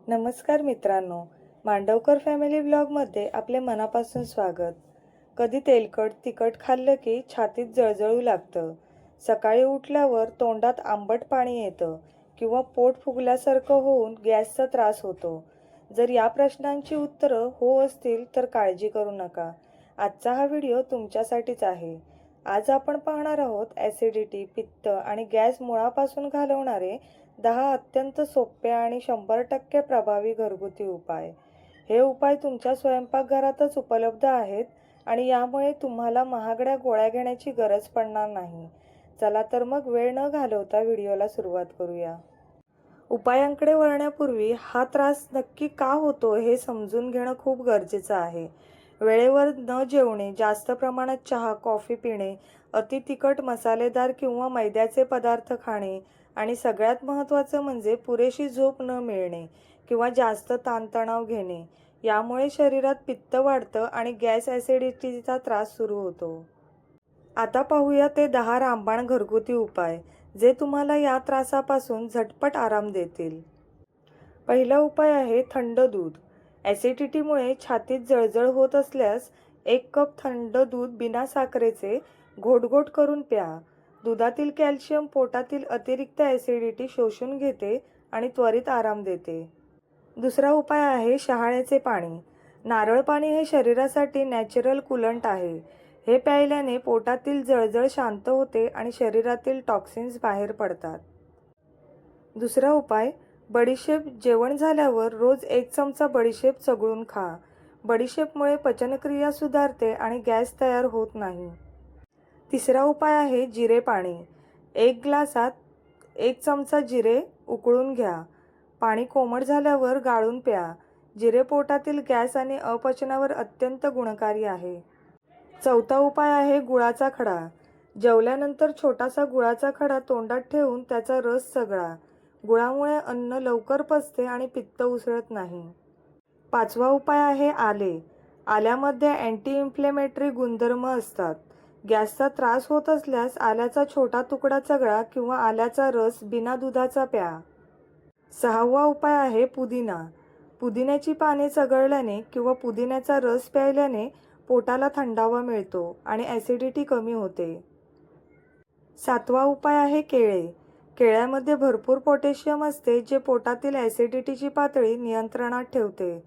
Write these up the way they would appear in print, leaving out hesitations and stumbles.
नमस्कार मित्रांनो, मांडवकर फॅमिली व्लॉगमध्ये आपले मनापासून स्वागत. कधी तेलकट तिखट खाल्लं की छातीत जळजळू लागतं. सकाळी उठल्यावर तोंडात आंबट पाणी येतं किंवा पोट फुगल्यासारखं होऊन गॅसचा त्रास होतो. जर या प्रश्नांची उत्तरं हो असतील तर काळजी करू नका. आजचा हा व्हिडिओ तुमच्यासाठीच आहे. आज आपण पाहणार आहोत ॲसिडिटी, पित्त आणि गॅस मुळापासून घालवणारे 10 अत्यंत सोपे आणि 100% प्रभावी घरगुती उपाय. हे उपाय तुमच्या स्वयंपाकघरातच उपलब्ध आहेत आणि यामुळे तुम्हाला महागड्या गोळ्या घेण्याची गरज पडणार नाही. चला तर मग वेळ न घालवता व्हिडिओला सुरुवात करूया. उपायांकडे वळण्यापूर्वी हा त्रास नक्की का होतो हे समजून घेणं खूप गरजेचं आहे. वेळेवर न जेवणे, जास्त प्रमाणात चहा, कॉफी पिणे, अति तिखट, मसालेदार किंवा मैद्याचे पदार्थ खाणे आणि सगळ्यात महत्त्वाचं म्हणजे पुरेशी झोप न मिळणे किंवा जास्त ताणतणाव घेणे यामुळे शरीरात पित्त वाढतं आणि गॅस ॲसिडिटीचा त्रास सुरू होतो. आता पाहूया ते 10 रामबाण घरगुती उपाय जे तुम्हाला या त्रासापासून झटपट आराम देतील. पहिला उपाय आहे थंड दूध. ॲसिडिटीमुळे छातीत जळजळ होत असल्यास 1 कप थंड दूध बिना साखरेचे घोट करून प्या. दुधातील कॅल्शियम पोटातील अतिरिक्त ॲसिडिटी शोषून घेते आणि त्वरित आराम देते. दुसरा उपाय आहे शहाळ्याचे पाणी. नारळ पाणी हे शरीरासाठी नॅचरल कूलंट आहे. हे प्यायल्याने पोटातील जळजळ शांत होते आणि शरीरातील टॉक्सिन्स बाहेर पडतात. दुसरा उपाय बडीशेप. जेवण झाल्यावर रोज 1 चमचा बडीशेप चघळून खा. बडीशेपमुळे पचनक्रिया सुधारते आणि गॅस तयार होत नाही. तिसरा उपाय आहे जिरे पाणी. 1 ग्लासात 1 चमचा जिरे उकळून घ्या. पाणी कोमट झाल्यावर गाळून प्या. जिरे पोटातील गॅस आणि अपचनावर अत्यंत गुणकारी आहे. चौथा उपाय आहे गुळाचा खडा. जेवल्यानंतर छोटासा गुळाचा खडा तोंडात ठेवून त्याचा रस चघळा. गुळामुळे अन्न लवकर पचते आणि पित्त उसळत नाही. पाचवा उपाय आहे आले. आल्यामध्ये अँटी इन्फ्लेमेटरी गुणधर्म असतात. गॅसचा त्रास होत असल्यास आल्याचा छोटा तुकडा चगळा किंवा आल्याचा रस बिना दुधाचा प्या. सहावा उपाय आहे पुदिना. पुदिन्याची पाने चघळल्याने किंवा पुदिन्याचा रस प्यायल्याने पोटाला थंडावा मिळतो आणि ॲसिडिटी कमी होते. सातवा उपाय आहे केळे. केळ्यामध्ये भरपूर पोटॅशियम असते जे पोटातील ॲसिडिटीची पातळी नियंत्रणात ठेवते.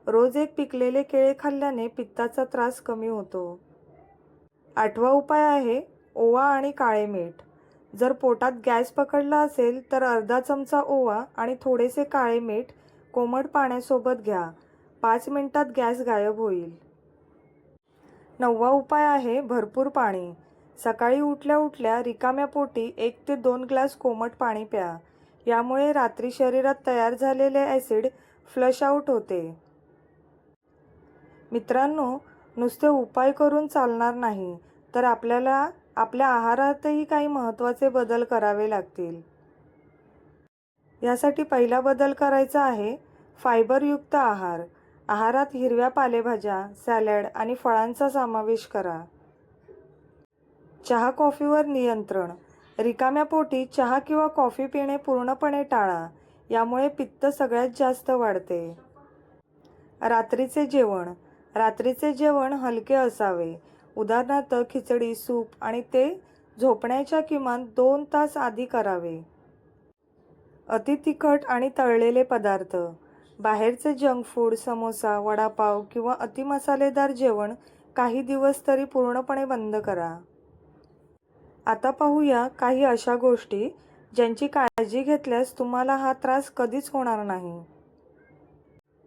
रोज 1 पिकलेले केळे खाल्ल्याने पित्ताचा त्रास कमी होतो. आठवा उपाय आहे ओवा आणि काळे मीठ. जर पोटात गॅस पकडला असेल तर अर्धा चमचा ओवा आणि थोडेसे काळे मीठ कोमट पाण्यासोबत घ्या. 5 मिनिटात गॅस गायब होईल. नववा उपाय आहे भरपूर पाणी. सकाळी उठल्या उठल्या रिकाम्या पोटी 1 ते 2 ग्लास कोमट पाणी प्या. यामुळे रात्री शरीरात तयार झालेले ॲसिड फ्लश आउट होते. मित्रांनो, नुसते उपाय करून चालणार नाही तर आपल्याला आपल्या आहारातही काही महत्त्वाचे बदल करावे लागतील. यासाठी पहिला बदल करायचा आहे फायबरयुक्त आहार. आहारात हिरव्या पालेभाज्या, सॅलड आणि फळांचा समावेश करा. चहा कॉफीवर नियंत्रण. रिकाम्या पोटी चहा किंवा कॉफी पिणे पूर्णपणे टाळा. यामुळे पित्त सगळ्यात जास्त वाढते. रात्रीचे जेवण. रात्रीचे जेवण हलके असावे. उदाहरणार्थ खिचडी, सूप आणि ते झोपण्याच्या किमान 2 तास आधी करावे. अति तिखट आणि तळलेले पदार्थ. बाहेरचे जंक फूड, समोसा, वडापाव किंवा अति मसालेदार जेवण काही दिवस तरी पूर्णपणे बंद करा. आता पाहूया काही अशा गोष्टी ज्यांची काळजी घेतल्यास तुम्हाला हा त्रास कधीच होणार नाही.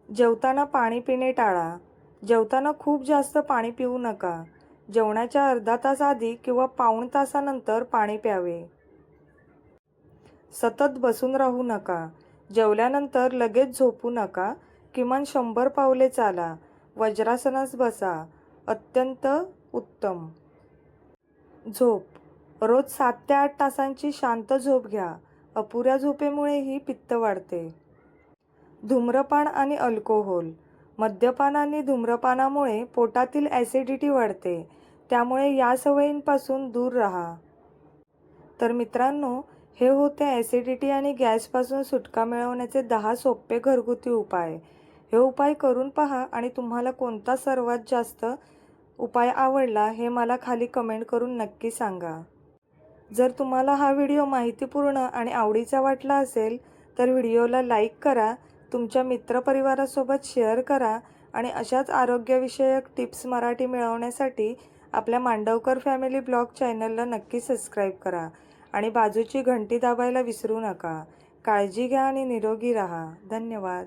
जेवताना पाणी पिणे टाळा. जेवताना खूप जास्त पाणी पिऊ नका. जेवणाच्या अर्धा तास आधी किंवा पाऊण तासानंतर पाणी प्यावे. सतत बसून राहू नका. जेवल्यानंतर लगेच झोपू नका. किमान 100 पावले चाला. वज्रासनास बसा. अत्यंत उत्तम. झोप. रोज 7 ते 8 तासांची शांत झोप घ्या. अपुऱ्या झोपेमुळेही पित्त वाढते. धूम्रपान आणि अल्कोहोल. मद्यपान आणि धूम्रपानामुळे पोटातील ॲसिडिटी वाढते. त्यामुळे या सवयींपासून दूर राहा. तर मित्रांनो, हे होते ॲसिडिटी आणि गॅसपासून सुटका मिळवण्याचे 10 सोपे घरगुती उपाय. हे उपाय करून पहा आणि तुम्हाला कोणता सर्वात जास्त उपाय आवडला हे मला खाली कमेंट करून नक्की सांगा. जर तुम्हाला हा व्हिडिओ माहितीपूर्ण आणि आवडीचा वाटला असेल तर व्हिडिओला लाईक करा, तुमच्या मित्रपरिवारासोबत शेअर करा आणि अशाच आरोग्यविषयक टिप्स मराठी मिळवण्यासाठी आपल्या मांडवकर फॅमिली ब्लॉग चॅनलला नक्की सबस्क्राईब करा आणि बाजूची घंटी दाबायला विसरू नका. काळजी घ्या आणि निरोगी राहा. धन्यवाद.